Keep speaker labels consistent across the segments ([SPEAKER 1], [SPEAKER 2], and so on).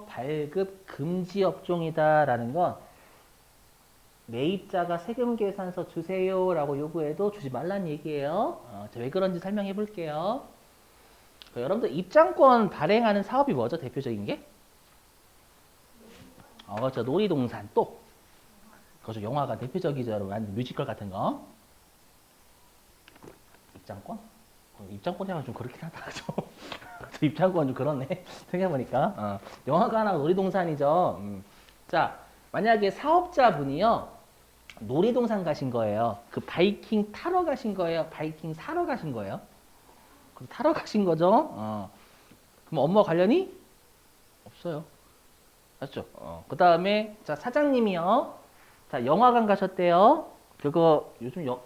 [SPEAKER 1] 발급 금지 업종이다라는 건 매입자가 세금 계산서 주세요라고 요구해도 주지 말란 얘기예요. 왜 그런지 설명해 볼게요. 여러분들 입장권 발행하는 사업이 뭐죠? 대표적인 게? 그렇죠. 놀이동산 또. 그렇죠. 영화가 대표적이죠. 여러분. 뮤지컬 같은 거. 입장권? 입장권이랑 좀 그렇긴 하다. 그죠? 입장권 좀 그렇네. 생각해보니까. 영화관하고 놀이동산이죠. 자, 만약에 사업자분이요. 놀이동산 가신 거예요. 그 바이킹 타러 가신 거예요. 바이킹 사러 가신 거예요. 그럼 타러 가신 거죠. 그럼 업무와 관련이 없어요. 맞죠? 그 다음에 자 사장님이요. 자 영화관 가셨대요. 그거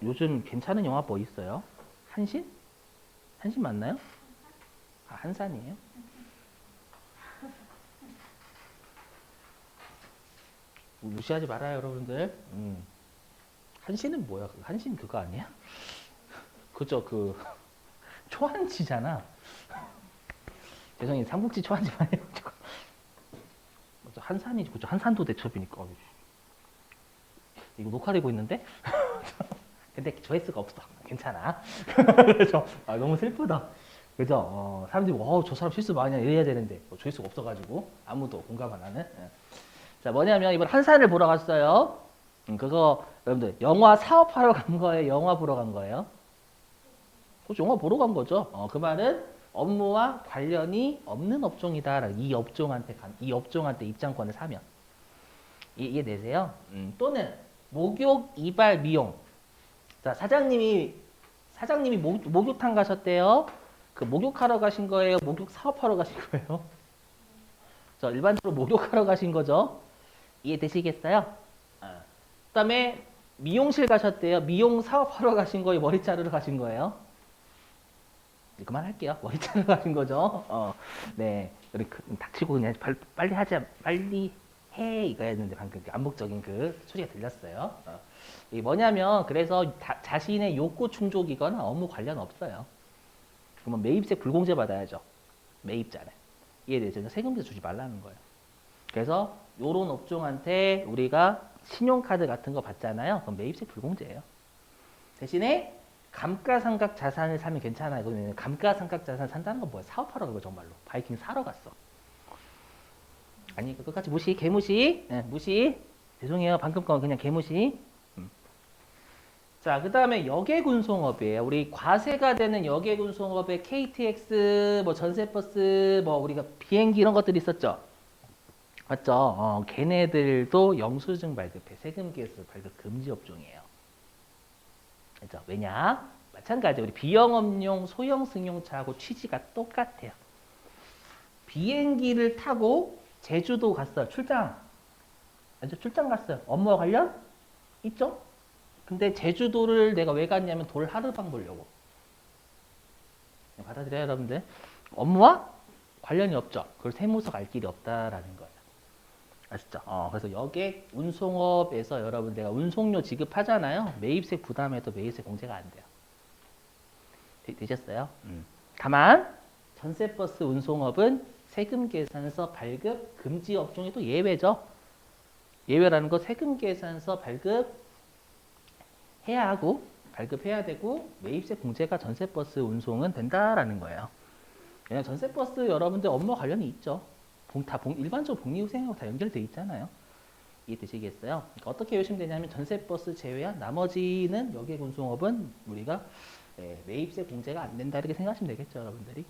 [SPEAKER 1] 요즘 괜찮은 영화 뭐 있어요? 한신? 한신 맞나요? 한산이에요? 무시하지 말아요, 여러분들. 한신은 뭐야? 한신 그거 아니야? 그죠? 그 초한지잖아. 죄송해요. 삼국지 초한지 많이 해가지고. 한산이 그죠? 한산도 대첩이니까. 이거 녹화되고 있는데? 근데 조회수가 없어. 괜찮아. 그래서 너무 슬프다. 그죠? 사람들이 저 사람 실수 많이 이래야 되는데 조회수가 없어가지고 아무도 공감 안 하는. 자 뭐냐면 이번 한산을 보러 갔어요. 그거 여러분들 영화 사업하러 간 거예요? 영화 보러 간 거예요? 그렇죠. 영화 보러 간 거죠. 그 말은 업무와 관련이 없는 업종이다. 이 업종한테 입장권을 사면 이해되세요? 또는 목욕, 이발, 미용. 자 사장님이 목욕탕 가셨대요. 그 목욕하러 가신 거예요? 목욕 사업하러 가신 거예요? 저 일반적으로 목욕하러 가신 거죠. 이해되시겠어요? 그다음에 미용실 가셨대요. 미용 사업하러 가신 거예요? 머리 자르러 가신 거예요? 그만할게요. 머리 자르러 가신 거죠. 네. 닥치고 그냥 빨리 하자. 빨리 해 이거였는데 방금 암묵적인 그 소리가 들렸어요. 이게 뭐냐면 그래서 자신의 욕구 충족이거나 업무 관련 없어요. 그러면 매입세 불공제 받아야죠. 매입자는. 이해되죠? 세금세 주지 말라는 거예요. 그래서 요런 업종한테 우리가 신용카드 같은 거 받잖아요. 그럼 매입세 불공제예요. 대신에 감가상각 자산을 사면 괜찮아요. 그러면 감가상각 자산 산다는 건 뭐야? 사업하러 간 거 정말로. 바이킹 사러 갔어. 아니 끝까지 무시, 개무시. 네, 무시. 죄송해요. 방금 건 그냥 개무시. 자, 그 다음에 여객운송업이에요. 우리 과세가 되는 여객운송업에 KTX, 뭐 전세버스, 뭐 우리가 비행기 이런 것들이 있었죠. 맞죠? 걔네들도 영수증 발급해. 세금계에서 발급 금지 업종이에요. 그죠? 왜냐? 마찬가지 우리 비영업용 소형 승용차하고 취지가 똑같아요. 비행기를 타고 제주도 갔어요. 출장. 출장 갔어요. 업무와 관련? 있죠? 근데 제주도를 내가 왜 갔냐면 돌 하르방 보려고. 받아들여요, 여러분들. 업무와 관련이 없죠. 그걸 세무서 갈 길이 없다라는 거예요. 아시죠? 그래서 여객 운송업에서 여러분 내가 운송료 지급하잖아요. 매입세 부담해도 매입세 공제가 안 돼요. 되셨어요? 다만 전세버스 운송업은 세금계산서 발급 금지 업종이 또 예외죠. 예외라는 거 세금계산서 발급 해야 하고 발급해야 되고 매입세 공제가 전세버스 운송은 된다라는 거예요. 왜냐면 전세버스 여러분들 업무 관련이 있죠. 일반적으로 복리후생하고 다 연결돼 있잖아요. 이해되시겠어요? 그러니까 어떻게 외우시면 되냐면 전세버스 제외한 나머지는 여객운송업은 우리가 매입세 공제가 안 된다 이렇게 생각하시면 되겠죠, 여러분들이.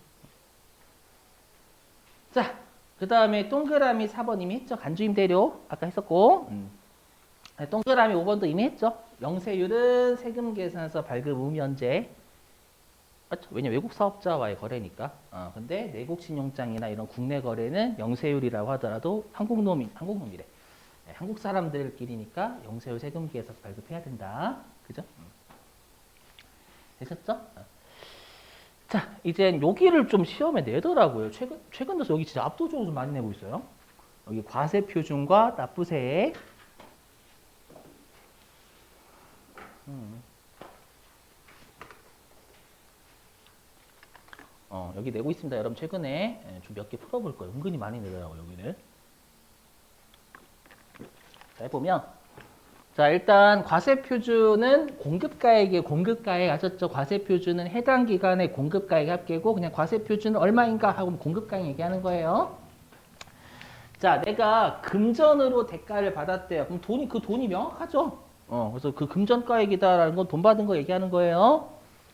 [SPEAKER 1] 자, 그 다음에 동그라미 4번 이미 했죠. 간주임대료 아까 했었고 동그라미 5번도 이미 했죠. 영세율은 세금계산서 발급 의무면제. 맞죠? 왜냐 외국 사업자와의 거래니까. 근데 내국 신용장이나 이런 국내 거래는 영세율이라고 하더라도 한국놈이래. 네, 한국 사람들끼리니까 영세율 세금계에서 발급해야 된다. 그죠? 되셨죠? 자, 이제 여기를 좀 시험에 내더라고요. 최근 들어서 여기 진짜 압도적으로 좀 많이 내고 있어요. 여기 과세 표준과 납부세. 여기 내고 있습니다. 여러분 최근에 좀 몇 개 풀어볼 거예요. 은근히 많이 내더라고요, 여기를. 자, 해보면 자, 일단 과세표준은 공급가액이에요. 공급가액 아셨죠? 과세표준은 해당 기간의 공급가액 합계고 그냥 과세표준은 얼마인가 하고 공급가액 얘기하는 거예요. 자, 내가 금전으로 대가를 받았대요. 그럼 그 돈이 명확하죠? 그래서 그 금전가액이다라는 건 돈 받은 거 얘기하는 거예요.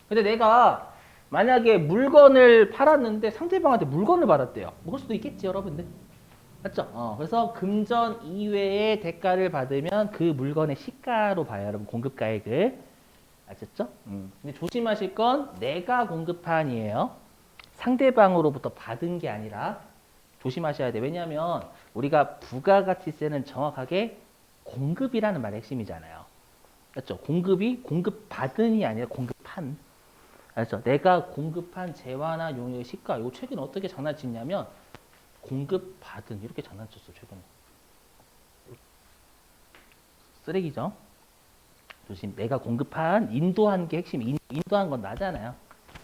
[SPEAKER 1] 근데 내가 만약에 물건을 팔았는데 상대방한테 물건을 받았대요. 뭐 그럴 수도 있겠지, 여러분들. 맞죠? 그래서 금전 이외의 대가를 받으면 그 물건의 시가로 봐요, 여러분. 공급가액을. 아셨죠? 근데 조심하실 건 내가 공급한이에요. 상대방으로부터 받은 게 아니라 조심하셔야 돼요. 왜냐하면 우리가 부가가치세는 정확하게 공급이라는 말의 핵심이잖아요. 맞죠? 공급이 공급받은이 아니라 공급한. 알죠? 내가 공급한 재화나 용역의 시가. 이거 최근에 어떻게 장난치냐면 공급받은 이렇게 장난쳤어 최근에. 쓰레기죠. 조심. 내가 공급한 인도한 게 핵심. 인도한 건 나잖아요.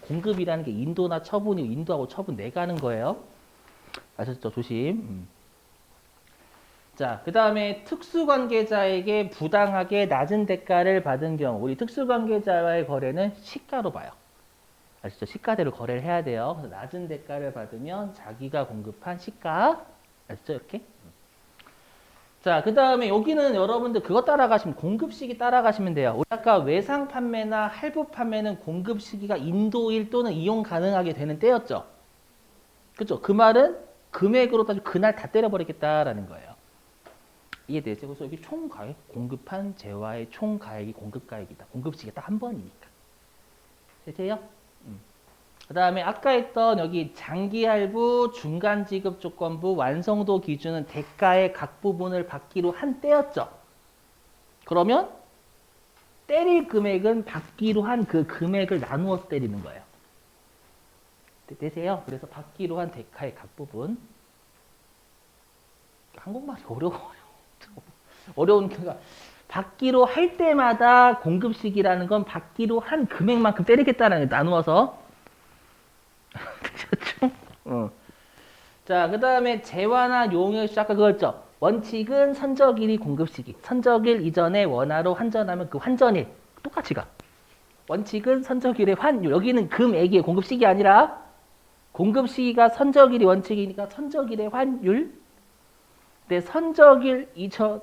[SPEAKER 1] 공급이라는 게 인도나 처분이고 인도하고 처분 내가 하는 거예요. 아셨죠? 조심. 자, 그 다음에 특수관계자에게 부당하게 낮은 대가를 받은 경우 우리 특수관계자와의 거래는 시가로 봐요. 아시죠? 시가대로 거래를 해야 돼요. 그래서 낮은 대가를 받으면 자기가 공급한 시가. 아시죠? 이렇게. 자, 그 다음에 여기는 여러분들 그거 따라가시면 공급시기 따라가시면 돼요. 우리 아까 외상 판매나 할부 판매는 공급시기가 인도일 또는 이용 가능하게 되는 때였죠. 그죠? 그 말은 금액으로 따지면 그날 다 때려버리겠다라는 거예요. 이해되죠? 그래서 여기 총가액, 공급한 재화의 총가액이 공급가액이다. 공급시기가 딱 한 번이니까. 되세요? 그 다음에 아까 했던 여기 장기할부, 중간지급조건부, 완성도 기준은 대가의 각 부분을 받기로 한 때였죠. 그러면 때릴 금액은 받기로 한 그 금액을 나누어서 때리는 거예요. 되세요? 그래서 받기로 한 대가의 각 부분. 한국말이 어려워요. 어려운 그러니까 받기로 할 때마다 공급식이라는 건 받기로 한 금액만큼 때리겠다는 거 나누어서. 그렇죠? 자, 그 다음에 재화나 용역 시작 아까 그거였죠. 원칙은 선적일이 공급시기. 선적일 이전에 원화로 환전하면 그 환전일 똑같이 가. 원칙은 선적일의 환율. 여기는 금액이 공급시기 아니라 공급시기가 선적일이 원칙이니까 선적일의 환율. 근데 선적일 이전에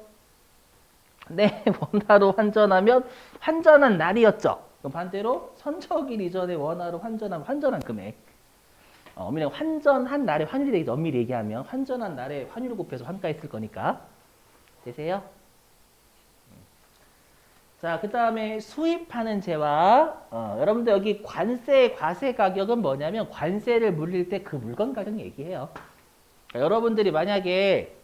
[SPEAKER 1] 원화로 환전하면 환전한 날이었죠. 그럼 반대로 선적일 이전에 원화로 환전하면 환전한 금액. 엄밀히 환전한 날의 환율이 되겠죠. 엄밀히 얘기하면 환전한 날의 환율 곱해서 환가했을 거니까. 되세요? 자, 그 다음에 수입하는 재화. 여러분들 여기 관세, 과세 가격은 뭐냐면 관세를 물릴 때 그 물건 가격 얘기해요. 그러니까 여러분들이 만약에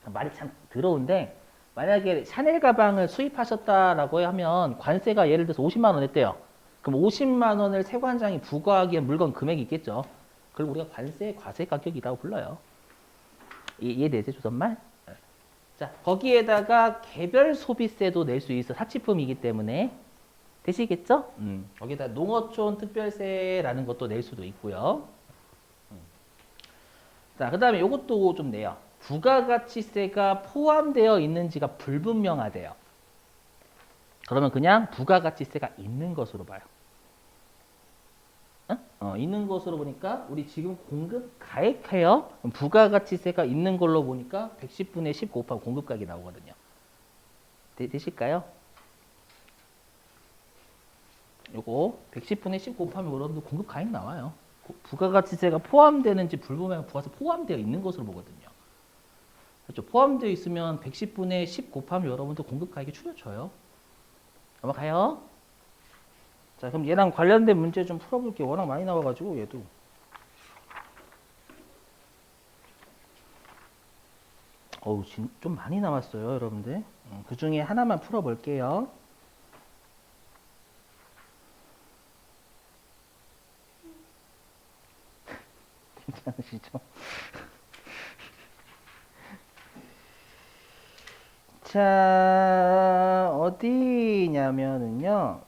[SPEAKER 1] 말이 참 더러운데 만약에 샤넬 가방을 수입하셨다라고 하면 관세가 예를 들어서 50만 원 했대요. 그럼 50만 원을 세관장이 부과하기에 물건 금액이 있겠죠. 그걸 우리가 관세, 과세 가격이라고 불러요. 이해되세요, 조선말? 자, 거기에다가 개별 소비세도 낼 수 있어. 사치품이기 때문에. 되시겠죠? 거기다 농어촌 특별세라는 것도 낼 수도 있고요. 자, 그 다음에 이것도 좀 내요. 부가가치세가 포함되어 있는지가 불분명하대요. 그러면 그냥 부가가치세가 있는 것으로 봐요. 있는 것으로 보니까 우리 지금 공급 가액해요. 부가가치세가 있는 걸로 보니까 110분의 10 곱하면 공급가액이 나오거든요. 되실까요? 요거 110분의 10 곱하면 여러분들 공급가액 나와요. 부가가치세가 포함되는지 불분명한 부가세 포함되어 있는 것으로 보거든요. 그렇죠? 포함되어 있으면 110분의 10 곱하면 여러분들 공급가액이 추려져요. 넘어가요. 자, 그럼 얘랑 관련된 문제 좀 풀어볼게요. 워낙 많이 나와가지고 얘도. 어우, 좀 많이 남았어요, 여러분들. 그 중에 하나만 풀어볼게요. 괜찮으시죠? 자, 어디냐면은요.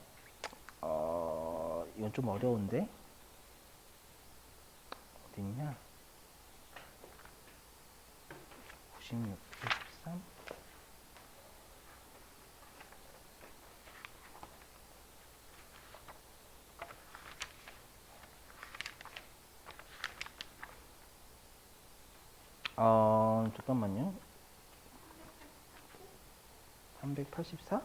[SPEAKER 1] 이건 좀 어려운데. 어딨냐? 96, 13. 잠깐만요. 384?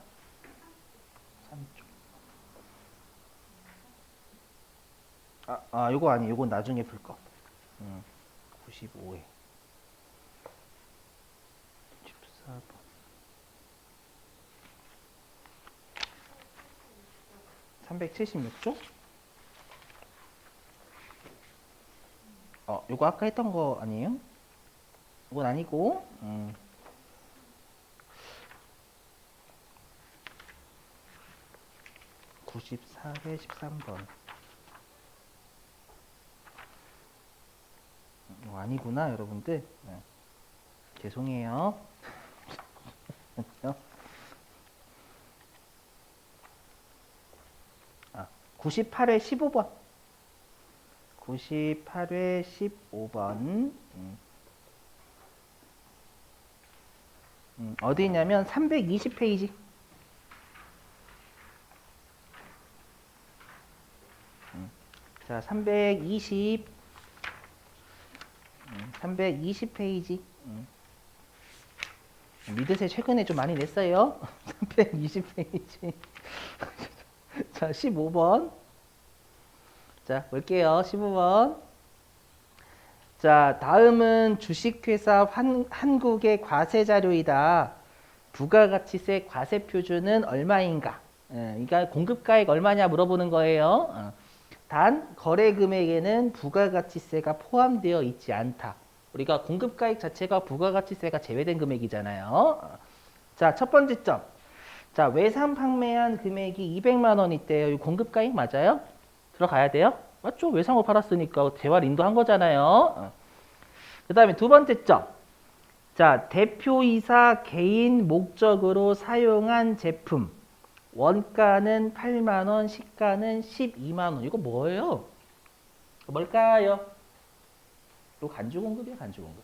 [SPEAKER 1] 3쪽. 요거 아니, 요건 나중에 풀 거. 95에. 14번. 376쪽? 요거 아까 했던 거 아니에요? 이건 아니고, 94회 13번. 아니구나, 여러분들. 죄송해요. 98회 15번. 98회 15번. 어디 있냐면 320페이지. 자, 320페이지. 미드세 최근에 좀 많이 냈어요. 320페이지. 자, 15번. 자, 볼게요. 15번. 자, 다음은 주식회사 한국의 과세 자료이다. 부가가치세 과세 표준은 얼마인가? 그러니까 공급가액 얼마냐 물어보는 거예요. 단 거래 금액에는 부가가치세가 포함되어 있지 않다. 우리가 공급가액 자체가 부가가치세가 제외된 금액이잖아요. 자, 첫 번째 점. 자, 외산 판매한 금액이 200만 원이대요. 이 공급가액 맞아요? 들어가야 돼요? 맞죠? 외상으로 팔았으니까 재활 인도한 거잖아요. 그 다음에 두 번째 점. 자, 대표이사 개인 목적으로 사용한 제품. 원가는 8만 원, 시가는 12만 원. 이거 뭐예요? 뭘까요? 이거 간주 공급이에요, 간주 공급.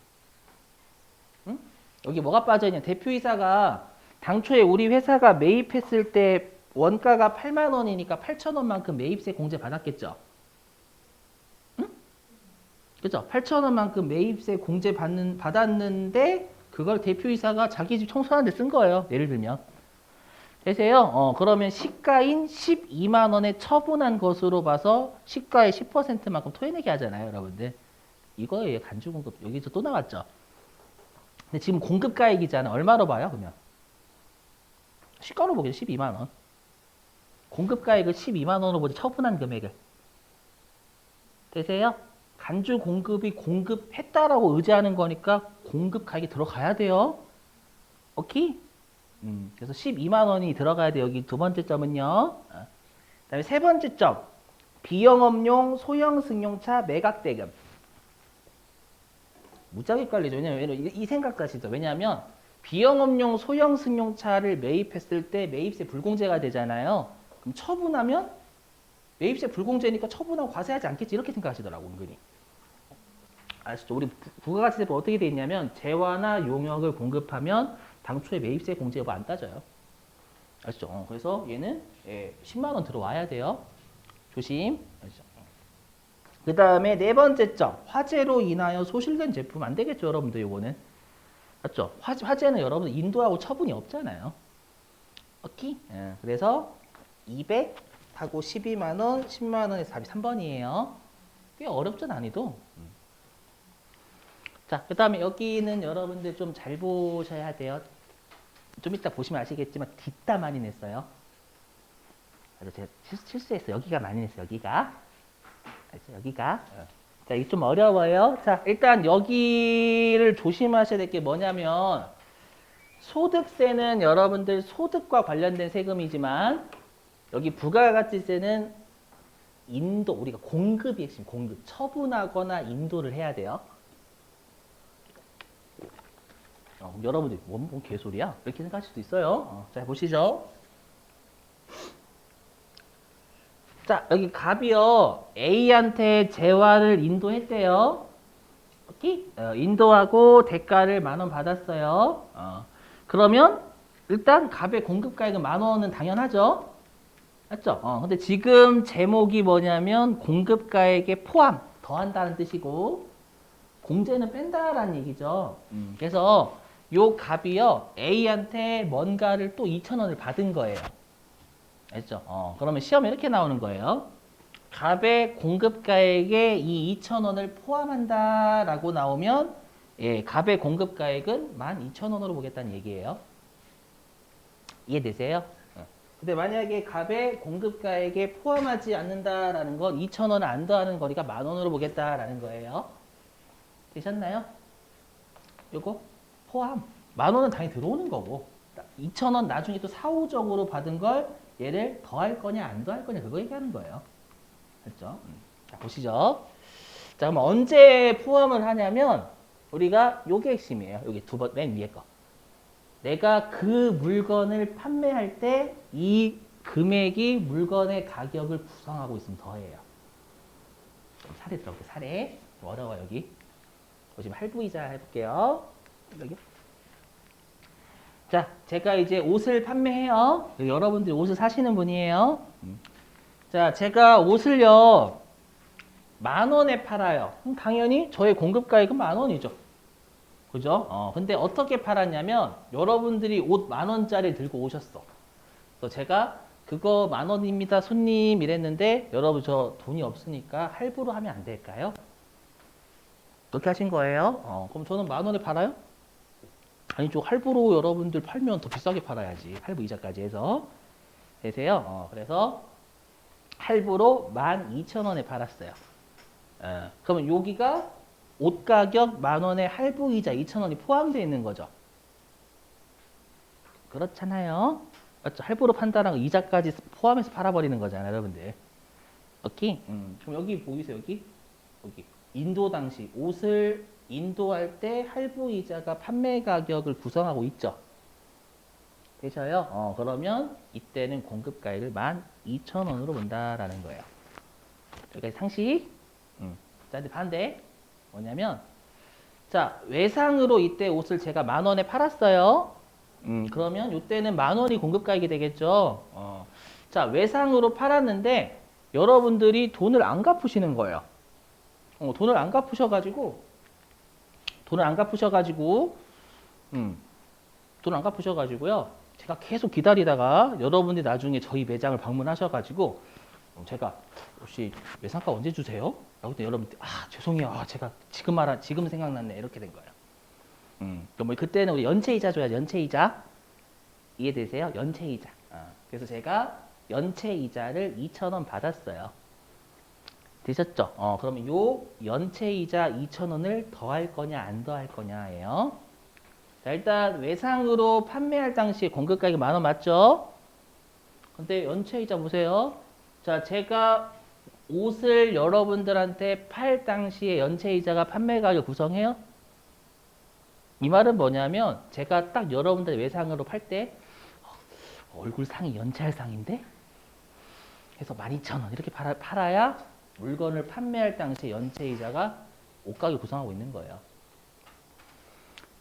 [SPEAKER 1] 응? 여기 뭐가 빠져있냐? 대표이사가 당초에 우리 회사가 매입했을 때 원가가 8만 원이니까 8천 원만큼 매입세 공제 받았겠죠? 응? 그죠? 8천 원만큼 매입세 공제 받았는데 그걸 대표이사가 자기 집 청소하는 데 쓴 거예요. 예를 들면. 되세요? 그러면 시가인 12만 원에 처분한 것으로 봐서 시가의 10%만큼 토해내게 하잖아요, 여러분들. 이거예요, 간주 공급. 여기서 또 나왔죠? 근데 지금 공급가액이잖아. 얼마로 봐요, 그러면? 시가로 보겠죠, 12만 원. 공급가액을 12만 원으로 보지, 처분한 금액을. 되세요? 간주 공급이 공급했다라고 의지하는 거니까 공급가액이 들어가야 돼요. 오케이? 그래서 12만 원이 들어가야 돼. 여기 두 번째 점은요. 그다음에 세 번째 점. 비영업용 소형 승용차 매각 대금. 무지하게 헷갈리죠. 왜냐면 이 생각까지도. 왜냐하면 비영업용 소형 승용차를 매입했을 때 매입세 불공제가 되잖아요. 그럼 처분하면 매입세 불공제니까 처분하고 과세하지 않겠지. 이렇게 생각하시더라고, 은근히. 아시죠? 우리 부가가치세법 어떻게 돼 있냐면 재화나 용역을 공급하면 당초에 매입세 공제 여부 안 따져요. 아시죠? 그래서 얘는 10만 원 들어와야 돼요. 조심. 아시죠? 그 다음에 네 번째 점. 화재로 인하여 소실된 제품 안 되겠죠, 여러분들. 요거는. 맞죠? 화재는 여러분 인도하고 처분이 없잖아요. 오케이? 그래서 200하고 12만 원, 10만 원에서 답이 3번이에요. 꽤 어렵죠, 난이도. 자, 그 다음에 여기는 여러분들 좀 잘 보셔야 돼요. 좀 이따 보시면 아시겠지만 뒷다 많이 냈어요. 그래서 제가 실수했어요. 여기가 많이 냈어요. 여기가. 알죠? 여기가. 자, 이게 좀 어려워요. 자, 일단 여기를 조심하셔야 될 게 뭐냐면 소득세는 여러분들 소득과 관련된 세금이지만 여기 부가가치세는 인도, 우리가 공급이 핵심, 공급. 처분하거나 인도를 해야 돼요. 여러분들 뭔 개소리야? 이렇게 생각하실 수도 있어요. 자, 보시죠. 자, 여기 갑이요. A한테 재화를 인도했대요. 오케이? 인도하고 대가를 10,000원 받았어요. 그러면 일단 갑의 공급가액은 10,000원은 당연하죠. 맞죠? 근데 지금 제목이 뭐냐면 공급가액에 포함, 더한다는 뜻이고 공제는 뺀다라는 얘기죠. 그래서 요 갑이요. A한테 뭔가를 또 2,000원을 받은 거예요. 알죠? 그러면 시험에 이렇게 나오는 거예요. 갑의 공급가액에 이 2,000원을 포함한다라고 나오면 예, 갑의 공급가액은 12,000원으로 보겠다는 얘기예요. 이해되세요? 근데 만약에 갑의 공급가액에 포함하지 않는다라는 건 2,000원을 안 더하는 거리가 10,000원으로 보겠다라는 거예요. 되셨나요? 요거 포함. 10,000원은 당연히 들어오는 거고 2,000원 나중에 또 사후적으로 받은 걸 얘를 더할 거냐 안 더할 거냐 그거 얘기하는 거예요. 됐죠? 자, 보시죠. 자, 그럼 언제 포함을 하냐면 우리가 요게 핵심이에요. 여기 맨 위에 거. 내가 그 물건을 판매할 때 이 금액이 물건의 가격을 구성하고 있으면 더해요. 사례 들어볼게요. 사례. 어려워 여기. 보시면 할부이자 해볼게요. 여기. 자, 제가 이제 옷을 판매해요. 여러분들이 옷을 사시는 분이에요. 자, 제가 옷을요 10,000원에 팔아요. 그럼 당연히 저의 공급가액은 10,000원이죠. 그죠? 근데 어떻게 팔았냐면 여러분들이 옷 10,000원짜리 들고 오셨어. 그래서 제가 그거 10,000원입니다 손님 이랬는데 여러분 저 돈이 없으니까 할부로 하면 안 될까요? 그렇게 하신 거예요. 그럼 저는 10,000원에 팔아요? 아니죠. 할부로 여러분들 팔면 더 비싸게 팔아야지. 할부 이자까지 해서. 되세요? 그래서 할부로 12,000원에 팔았어요. 그러면 여기가 옷 가격 10,000원에 할부 이자 2,000원이 포함되어 있는 거죠. 그렇잖아요. 맞죠? 할부로 판다는 거 이자까지 포함해서 팔아버리는 거잖아요, 여러분들. 오케이? 그럼 여기 보이세요, 여기? 여기. 인도 당시 옷을 인도할 때 할부 이자가 판매 가격을 구성하고 있죠. 되셔요? 그러면 이때는 공급가액을 12,000원으로 본다라는 거예요. 여기까지 상식. 자, 근데 반대. 뭐냐면, 자, 외상으로 이때 옷을 제가 10,000원에 팔았어요. 그러면 이때는 10,000원이 공급가액이 되겠죠. 자, 외상으로 팔았는데 여러분들이 돈을 안 갚으시는 거예요. 돈을 안 갚으셔가지고, 돈을 안 갚으셔가지고요. 제가 계속 기다리다가 여러분들이 나중에 저희 매장을 방문하셔가지고 제가 혹시 외상가 언제 주세요? 라고 했더니 여러분들 죄송해요. 제가 지금 생각났네. 이렇게 된 거예요. 그럼 그때는 우리 연체이자 줘야죠. 연체이자. 이해되세요? 연체이자. 그래서 제가 연체이자를 2,000원 받았어요. 되셨죠? 그러면 요 연체이자 2,000원을 더할 거냐 안 더할 거냐예요. 자, 일단 외상으로 판매할 당시에 공급가격이 10,000원 맞죠? 근데 연체이자 보세요. 자, 제가 옷을 여러분들한테 팔 당시에 연체이자가 판매 가격 구성해요? 이 말은 뭐냐면 제가 딱 여러분들 외상으로 팔 때 얼굴 상이 연체할 상인데 해서 12,000원 이렇게 팔아야 물건을 판매할 당시에 연체이자가 옷가격 구성하고 있는 거예요.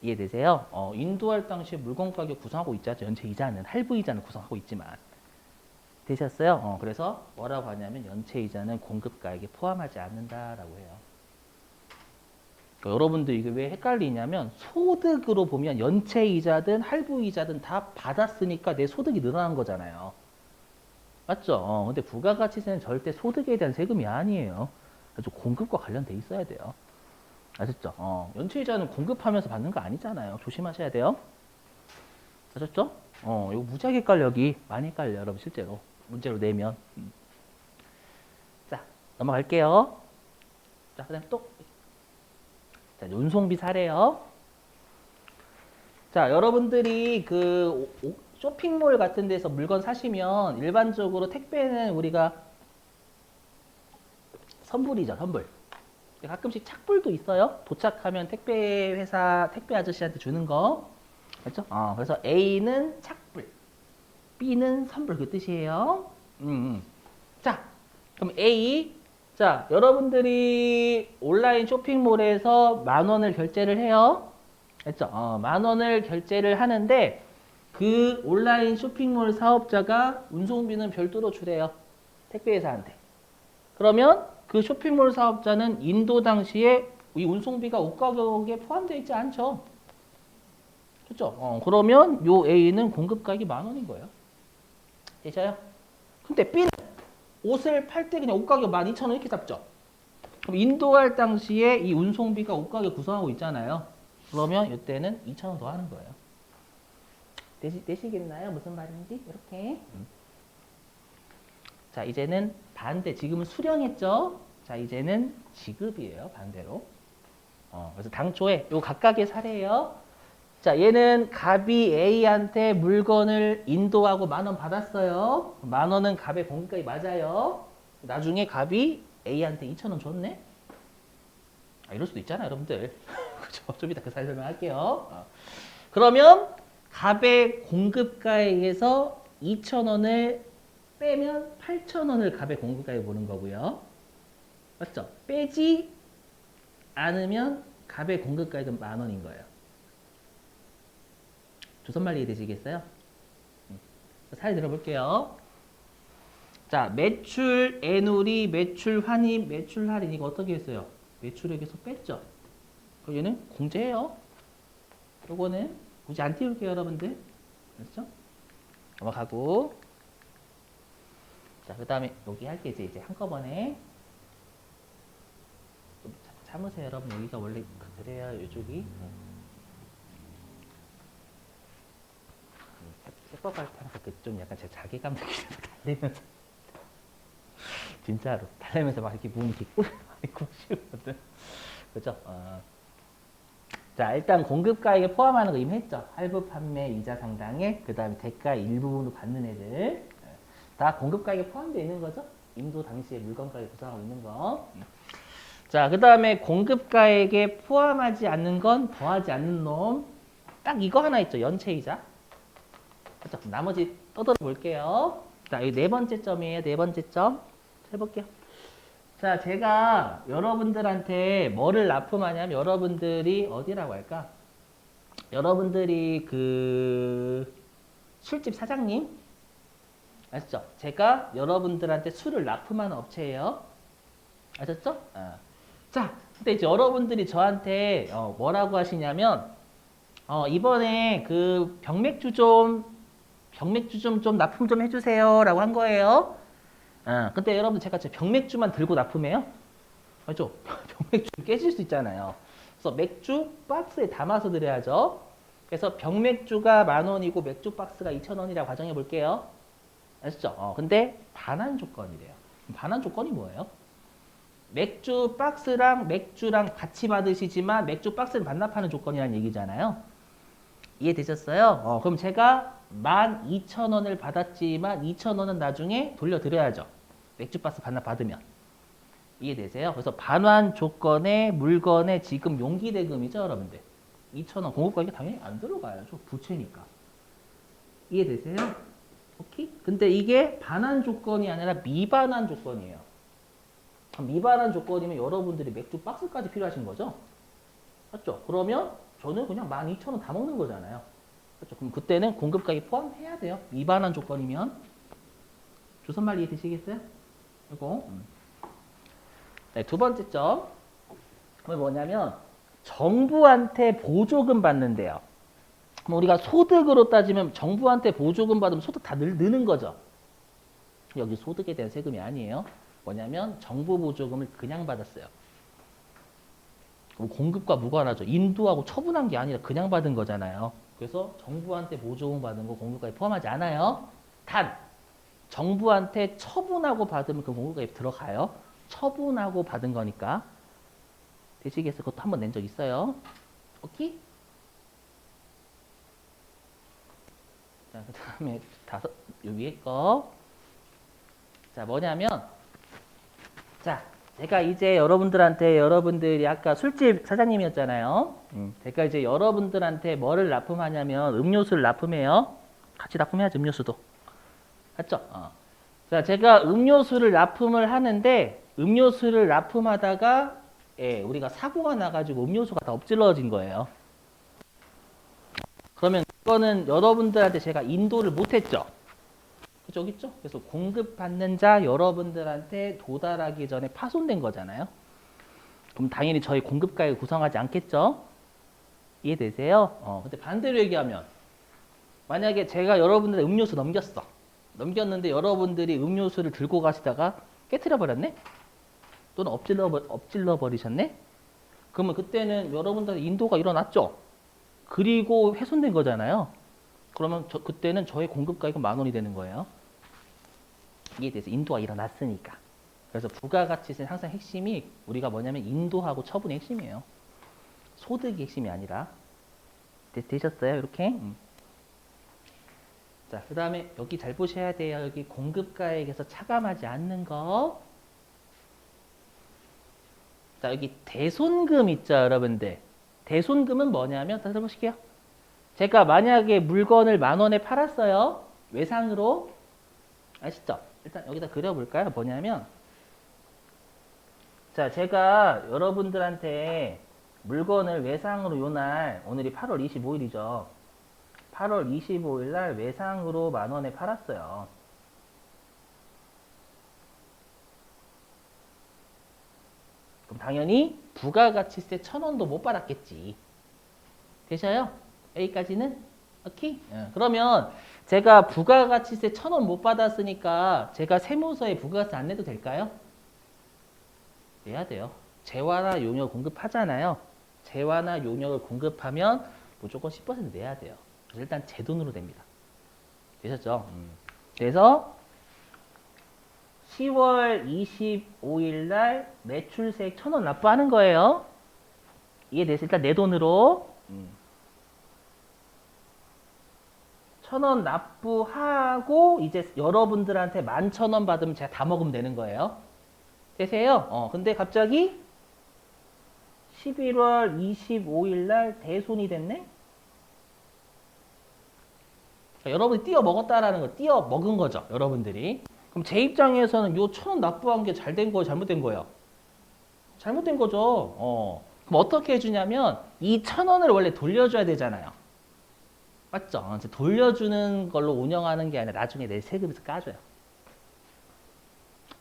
[SPEAKER 1] 이해되세요? 인도할 당시에 물건 가격 구성하고 있죠. 연체이자는 할부이자는 구성하고 있지만 되셨어요? 그래서 뭐라고 하냐면 연체이자는 공급가액에 포함하지 않는다라고 해요. 그러니까 여러분들 이게 왜 헷갈리냐면 소득으로 보면 연체이자든 할부이자든 다 받았으니까 내 소득이 늘어난 거잖아요. 맞죠? 근데 부가가치세는 절대 소득에 대한 세금이 아니에요. 아주 공급과 관련돼 있어야 돼요. 아셨죠? 연체이자는 공급하면서 받는 거 아니잖아요. 조심하셔야 돼요. 아셨죠? 이거 무지하게 헷갈려, 여기. 많이 헷갈려요, 여러분, 실제로. 문제로 내면. 자, 넘어갈게요. 자, 그 다음 또. 자, 운송비 사례요. 자, 여러분들이 그 쇼핑몰 같은 데서 물건 사시면 일반적으로 택배는 우리가 선불이죠, 선불. 가끔씩 착불도 있어요. 도착하면 택배 회사, 택배 아저씨한테 주는 거. 맞죠? 그래서 A는 착불, B는 선불 그 뜻이에요. 자, 그럼 A. 자, 여러분들이 온라인 쇼핑몰에서 10,000원을 결제를 해요. 했죠? 10,000원을 결제를 하는데 그 온라인 쇼핑몰 사업자가 운송비는 별도로 주래요. 택배회사한테. 그러면 그 쇼핑몰 사업자는 인도 당시에 이 운송비가 옷 가격에 포함되어 있지 않죠. 그렇죠? 그러면 요 A는 공급가격이 10,000원인 거예요. 되셔요? 근데 B는 옷을 팔 때 그냥 옷 가격 12,000원 이렇게 잡죠. 그럼 인도할 당시에 이 운송비가 옷 가격 구성하고 있잖아요. 그러면 이때는 2,000원 더 하는 거예요. 되시겠나요? 무슨 말인지? 이렇게. 자, 이제는 반대. 지금은 수령했죠? 자, 이제는 지급이에요. 반대로. 그래서 당초에 요 각각의 사례예요. 자, 얘는 갑이 A한테 물건을 인도하고 10,000원 받았어요. 10,000원은 갑의 공급가격이 맞아요. 나중에 갑이 A한테 2,000원 줬네? 이럴 수도 있잖아요, 여러분들. 그죠? 좀 이따 그 사례 설명할게요. 그러면 갑의 공급가액에서 2,000원을 빼면 8,000원을 갑의 공급가액에 보는 거고요. 맞죠? 빼지 않으면 갑의 공급가액은 10,000원인 거예요. 조선말 이해되시겠어요? 사례 들어볼게요. 자, 매출 애누리, 매출 환입, 매출 할인 이거 어떻게 했어요? 매출액에서 뺐죠? 그럼 얘는 공제해요. 요거는 굳이 안 띄울게요, 여러분들. 그렇죠? 넘어가고. 자, 그 다음에 여기 할게 이제 한꺼번에. 좀 참으세요, 여러분. 여기가 원래 그래야 이쪽이. 세법할 때 좀 약간 제 자괴감 느끼면서 달래면서 진짜로 달래면서 막 이렇게 몸 이렇게 꿇고 쉬거든. 그죠? 자, 일단 공급가액에 포함하는 거 이미 했죠. 할부 판매 이자 상당액, 그 다음에 대가 일부분으로 받는 애들 다 공급가액에 포함되어 있는 거죠. 인도 당시에 물건가액 구성하고 있는 거. 자, 그 다음에 공급가액에 포함하지 않는 건 더하지 않는 놈. 딱 이거 하나 있죠. 연체이자. 그렇죠? 나머지 떠들어 볼게요. 자, 이 네 번째 점이에요. 네 번째 점. 해볼게요. 자, 제가 여러분들한테 뭐를 납품하냐면 여러분들이 어디라고 할까? 여러분들이 그 술집 사장님 아셨죠? 제가 여러분들한테 술을 납품하는 업체예요. 아셨죠? 자, 근데 이제 여러분들이 저한테 뭐라고 하시냐면 이번에 그 병맥주 좀 납품 좀 해주세요라고 한 거예요. 근데 여러분 제가 병맥주만 들고 납품해요? 맞죠? 병맥주 깨질 수 있잖아요. 그래서 맥주 박스에 담아서 드려야죠. 그래서 병맥주가 10,000원이고 맥주 박스가 2,000원이라고 가정해 볼게요. 아시죠? 근데 반환 조건이래요. 반환 조건이 뭐예요? 맥주 박스랑 맥주랑 같이 받으시지만 맥주 박스를 반납하는 조건이라는 얘기잖아요. 이해되셨어요? 그럼 제가 12,000원을 받았지만 2,000원은 나중에 돌려드려야죠. 맥주 박스 반납 받으면. 이해되세요? 그래서 반환 조건에 물건의 지금 용기 대금이죠, 여러분들. 2,000원 공급가격이 당연히 안 들어가야죠. 부채니까. 이해되세요? 오케이? 근데 이게 반환 조건이 아니라 미반환 조건이에요. 미반환 조건이면 여러분들이 맥주 박스까지 필요하신 거죠? 맞죠? 그러면 저는 그냥 12,000원 다 먹는 거잖아요. 그렇죠? 그럼 그때는 공급가격 포함해야 돼요. 미반환 조건이면. 조선말 이해되시겠어요? 이거. 네, 두 번째 점. 뭐냐면 정부한테 보조금 받는데요. 그럼 우리가 소득으로 따지면 정부한테 보조금 받으면 소득 다 느는 거죠. 여기 소득에 대한 세금이 아니에요. 뭐냐면 정부 보조금을 그냥 받았어요. 공급과 무관하죠. 인도하고 처분한 게 아니라 그냥 받은 거잖아요. 그래서 정부한테 보조금 받은 거 공급가에 포함하지 않아요. 단 정부한테 처분하고 받으면 그 공급가에 들어가요. 처분하고 받은 거니까. 되시겠어요? 그것도 한번 낸 적 있어요. 오케이? 자, 그 다음에 위에 거. 자, 뭐냐면, 자, 제가 이제 여러분들이 아까 술집 사장님이었잖아요. 제가 이제 여러분들한테 뭐를 납품하냐면 음료수를 납품해요. 같이 납품해야지, 음료수도. 맞죠? 자, 제가 음료수를 납품을 하는데 음료수를 납품하다가 예, 우리가 사고가 나가지고 음료수가 다 엎질러진 거예요. 그러면 이거는 여러분들한테 제가 인도를 못했죠. 그죠, 여기 있죠? 그래서 공급받는 자 여러분들한테 도달하기 전에 파손된 거잖아요. 그럼 당연히 저희 공급가액을 구성하지 않겠죠? 이해되세요? 근데 반대로 얘기하면 만약에 제가 여러분들의 음료수 넘겼는데 여러분들이 음료수를 들고 가시다가 깨트려 버렸네? 또는 엎질러 버리셨네? 그러면 그때는 여러분들 인도가 일어났죠? 그리고 훼손된 거잖아요. 그러면 그때는 저의 공급가액은 10,000원이 되는 거예요. 이해돼서 인도가 일어났으니까. 그래서 부가가치세는 항상 핵심이 우리가 뭐냐면 인도하고 처분의 핵심이에요. 소득이 핵심이 아니라. 되셨어요? 이렇게? 자, 그 다음에 여기 잘 보셔야 돼요. 여기 공급가액에서 차감하지 않는 거. 자, 여기 대손금 있죠, 여러분들. 대손금은 뭐냐면, 다시 해보실게요. 제가 만약에 물건을 10,000원에 팔았어요. 외상으로. 아시죠? 일단 여기다 그려볼까요? 뭐냐면, 자, 제가 여러분들한테 물건을 외상으로 요날, 오늘이 8월 25일이죠. 8월 25일 날 외상으로 10,000원에 팔았어요. 그럼 당연히 부가가치세 1,000원도 못 받았겠지. 되셔요? 여기까지는? 오케이? 그러면 제가 부가가치세 1,000원 못 받았으니까 제가 세무서에 부가가치 안 내도 될까요? 내야 돼요. 재화나 용역 공급하잖아요. 재화나 용역을 공급하면 무조건 10% 내야 돼요. 그래서 일단 제 돈으로 됩니다. 되셨죠? 그래서 10월 25일 날 매출세액 1,000원 납부하는 거예요. 이해됐어요? 일단 내 돈으로 1,000원 납부하고 이제 여러분들한테 11,000원 받으면 제가 다 먹으면 되는 거예요. 되세요? 근데 갑자기 11월 25일 날 대손이 됐네? 그러니까 여러분이 띄어 먹었다라는 거, 띄어 먹은 거죠, 여러분들이. 그럼 제 입장에서는 요 1,000원 납부한 게 잘 된 거예요, 잘못된 거예요? 잘못된 거죠. 그럼 어떻게 해주냐면 이 1,000원을 원래 돌려줘야 되잖아요. 맞죠? 이제 돌려주는 걸로 운영하는 게 아니라 나중에 내 세금에서 까줘요.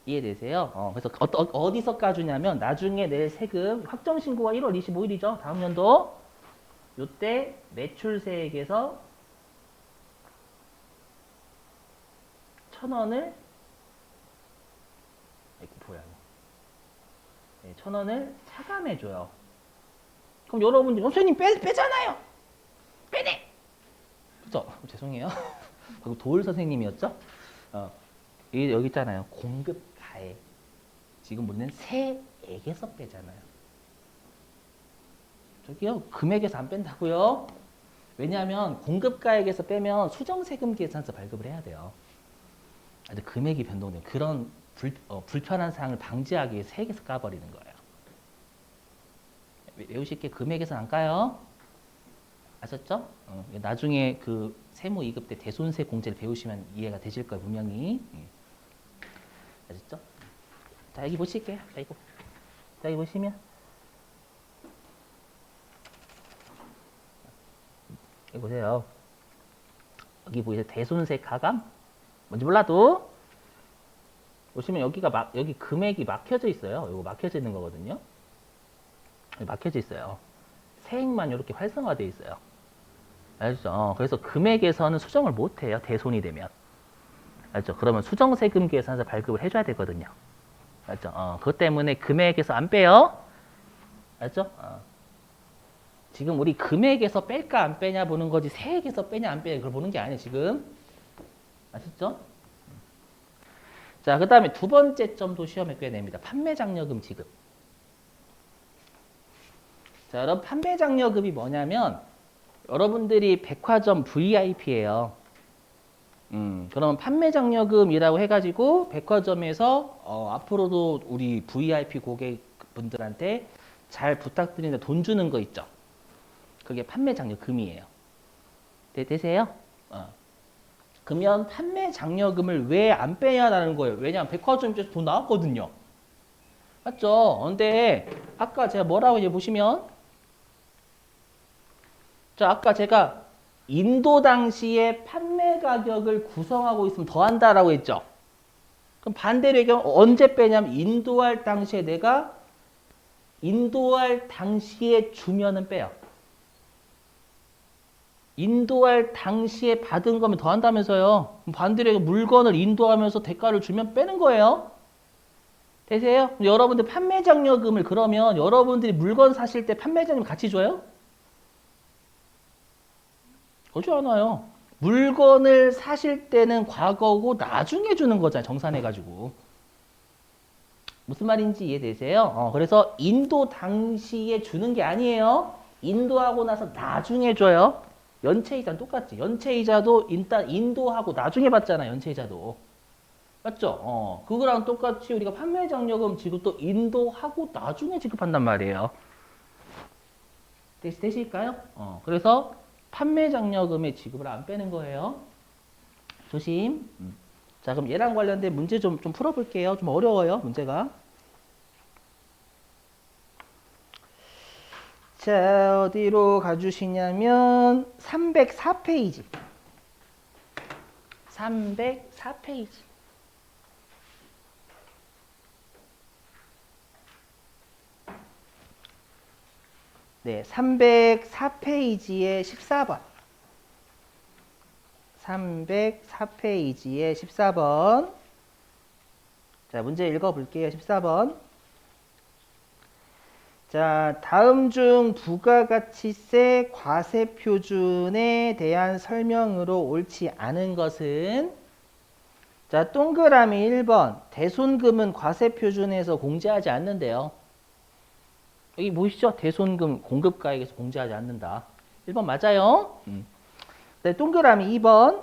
[SPEAKER 1] 이해되세요? 그래서 어디서 까주냐면 나중에 낼 세금 확정신고가 1월 25일이죠. 다음 연도. 요때 매출세액에서 1,000원을 이거 뭐야? 네, 1,000원을 차감해줘요. 그럼 여러분들 선생님 빼잖아요. 빼네. 그죠? 죄송해요. 방금 도울 선생님이었죠? 여기 있잖아요. 공급가액. 지금 우리는 세액에서 빼잖아요. 저기요. 금액에서 안 뺀다고요? 왜냐하면 공급가액에서 빼면 수정세금 계산서 발급을 해야 돼요. 아주 금액이 변동돼요. 그런 불편한 사항을 방지하기 위해 세액에서 까버리는 거예요. 외우실게 금액에서 안 까요. 아셨죠? 나중에 그 세무 이급 때 대손세 공제를 배우시면 이해가 되실 거예요. 분명히. 아셨죠? 자, 여기 보실게요. 자, 이거. 자, 여기 보시면. 여기 보세요. 여기 보이세요? 대손세 가감? 뭔지 몰라도. 보시면 여기 금액이 막혀져 있어요. 이거 막혀져 있는 거거든요. 막혀져 있어요. 세액만 이렇게 활성화되어 있어요. 알죠? 그래서 금액에서는 수정을 못 해요. 대손이 되면. 알죠? 그러면 수정세금 계산서 발급을 해줘야 되거든요. 알죠? 그것 때문에 금액에서 안 빼요. 알죠? 지금 우리 금액에서 뺄까 안 빼냐 보는 거지 세액에서 빼냐 안 빼냐 그걸 보는 게 아니에요. 지금. 아셨죠? 자, 그 다음에 두 번째 점도 시험에 꽤 냅니다. 판매장려금 지급. 자, 여러분 판매장려금이 뭐냐면 여러분들이 백화점 VIP예요. 그러면 판매장려금이라고 해가지고 백화점에서 앞으로도 우리 VIP 고객분들한테 잘 부탁드리는데 돈 주는 거 있죠. 그게 판매장려금이에요. 되세요? 그러면 판매 장려금을 왜 안 빼냐라는 거예요. 왜냐하면 백화점 입장에서 돈 나왔거든요. 맞죠? 근데 아까 제가 뭐라고 이제 보시면 자, 아까 제가 인도 당시에 판매 가격을 구성하고 있으면 더한다라고 했죠. 그럼 반대로 얘기하면 언제 빼냐면 인도할 당시에 내가 인도할 당시에 주면은 빼요. 인도할 당시에 받은 거면 더한다면서요. 그럼 반대로 얘기하면 물건을 인도하면서 대가를 주면 빼는 거예요. 되세요? 여러분들 판매 장려금을 그러면 여러분들이 물건 사실 때 판매 장려금 같이 줘요? 그러지 않아요. 물건을 사실 때는 과거고 나중에 주는 거잖아요. 정산해가지고. 무슨 말인지 이해되세요? 그래서 인도 당시에 주는 게 아니에요. 인도하고 나서 나중에 줘요. 연체이자는 똑같지. 연체이자도 일단 인도하고 나중에 받잖아. 연체이자도. 맞죠? 그거랑 똑같이 우리가 판매 장려금 지급도 인도하고 나중에 지급한단 말이에요. 되실까요? 그래서 판매 장려금의 지급을 안 빼는 거예요. 조심. 자, 그럼 얘랑 관련된 문제 좀 풀어볼게요. 좀 어려워요, 문제가. 자, 어디로 가주시냐면 304페이지. 304페이지. 네, 304페이지에 14번. 304페이지에 14번. 자, 문제 읽어볼게요. 14번. 자, 다음 중 부가가치세 과세표준에 대한 설명으로 옳지 않은 것은 자, 동그라미 1번. 대손금은 과세표준에서 공제하지 않는데요. 여기 보이시죠? 대손금 공급가액에서 공제하지 않는다. 1번 맞아요. 네, 동그라미 2번.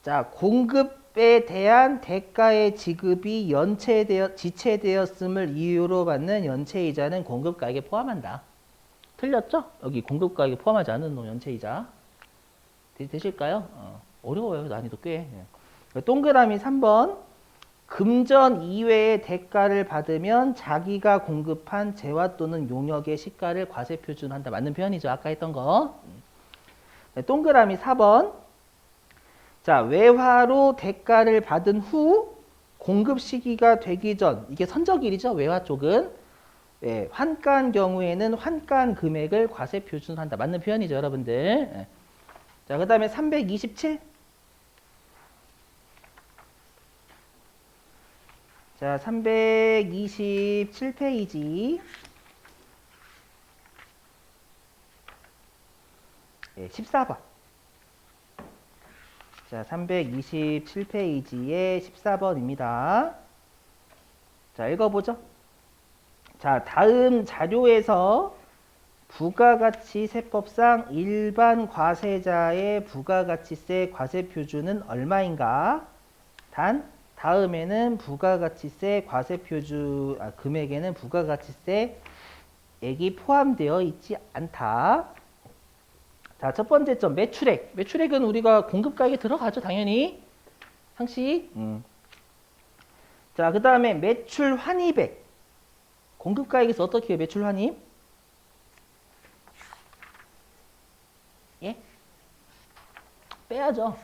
[SPEAKER 1] 자, 공급에 대한 대가의 지급이 지체되었음을 이유로 받는 연체이자는 공급가액에 포함한다. 틀렸죠? 여기 공급가액에 포함하지 않는 놈 연체이자. 되실까요? 어려워요. 난이도 꽤. 동그라미 3번. 금전 이외의 대가를 받으면 자기가 공급한 재화 또는 용역의 시가를 과세 표준한다. 맞는 표현이죠. 아까 했던 거. 네, 동그라미 4번. 자, 외화로 대가를 받은 후 공급 시기가 되기 전, 이게 선적일이죠. 외화 쪽은. 네, 환가한 경우에는 환가한 금액을 과세 표준한다. 맞는 표현이죠, 여러분들. 네. 자, 그 다음에 327. 자, 327페이지. 네, 14번. 자, 327페이지에 14번입니다. 자, 읽어보죠. 자, 다음 자료에서 부가가치세법상 일반 과세자의 부가가치세 과세표준은 얼마인가? 단, 다음에는 부가가치세 과세표준, 금액에는 부가가치세액이 포함되어 있지 않다. 자, 첫 번째 점, 매출액. 매출액은 우리가 공급가액에 들어가죠, 당연히. 상식. 자, 그 다음에 매출 환입액. 공급가액에서 어떻게 해요, 매출 환입? 예? 빼야죠.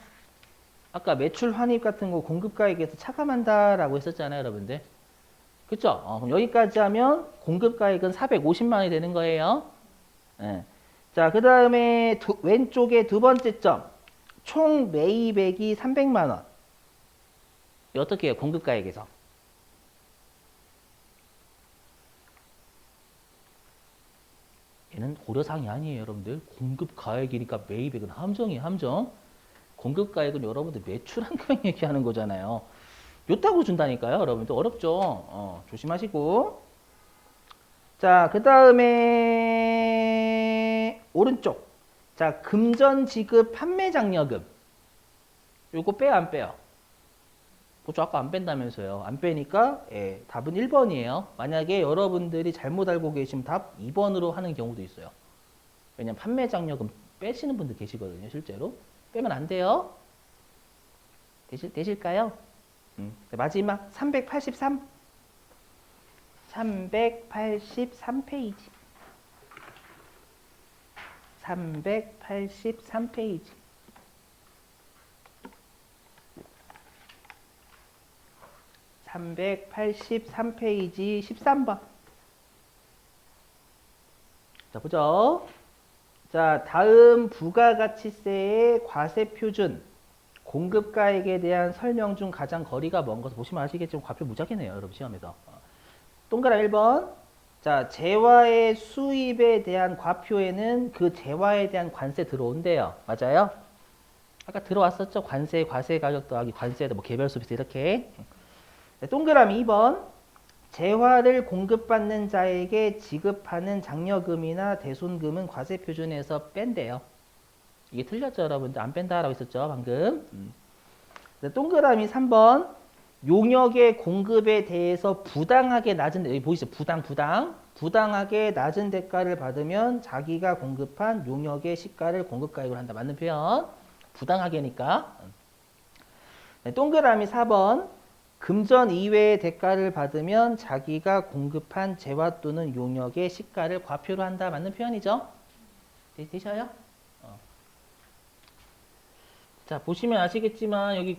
[SPEAKER 1] 아까 매출 환입 같은 거 공급가액에서 차감한다라고 했었잖아요, 여러분들. 그쵸? 그럼 여기까지 하면 공급가액은 450만 원이 되는 거예요. 네. 자, 그 다음에 왼쪽에 두 번째 점. 총 매입액이 300만 원. 어떻게 해요? 공급가액에서. 얘는 고려사항이 아니에요, 여러분들. 공급가액이니까 매입액은 함정이에요, 함정. 공급가액은 여러분들 매출한 금액 얘기하는 거잖아요. 요따구 준다니까요, 여러분들. 어렵죠? 조심하시고. 자, 그 다음에 오른쪽. 자, 금전 지급 판매 장려금. 요거 빼요, 안 빼요? 보죠, 아까 안 뺀다면서요. 안 빼니까 예, 답은 1번이에요. 만약에 여러분들이 잘못 알고 계시면 답 2번으로 하는 경우도 있어요. 왜냐면 판매 장려금 빼시는 분들 계시거든요, 실제로. 빼면 안 돼요. 되실까요? 마지막 383. 383페이지. 383페이지. 383페이지 13번. 자, 보죠. 자, 다음 부가가치세의 과세표준 공급가액에 대한 설명 중 가장 거리가 먼 것을 보시면 아시겠지만 과표 무작위네요, 여러분 시험에서. 동그라미 1번. 자, 재화의 수입에 대한 과표에는 그 재화에 대한 관세 들어온대요. 맞아요? 아까 들어왔었죠? 관세, 과세 가격 더하기 관세에다 뭐 개별 소비세 이렇게. 네, 동그라미 2번. 재화를 공급받는 자에게 지급하는 장려금이나 대손금은 과세 표준에서 뺀대요. 이게 틀렸죠, 여러분들? 안 뺀다라고 했었죠, 방금. 네, 동그라미 3번. 용역의 공급에 대해서 부당하게 낮은, 여기 보이시죠? 부당하게 낮은 대가를 받으면 자기가 공급한 용역의 시가를 공급가액으로 한다. 맞는 표현. 부당하게니까. 네, 동그라미 4번. 금전 이외의 대가를 받으면 자기가 공급한 재화 또는 용역의 시가를 과표로 한다. 맞는 표현이죠? 되셔요? 자, 보시면 아시겠지만 여기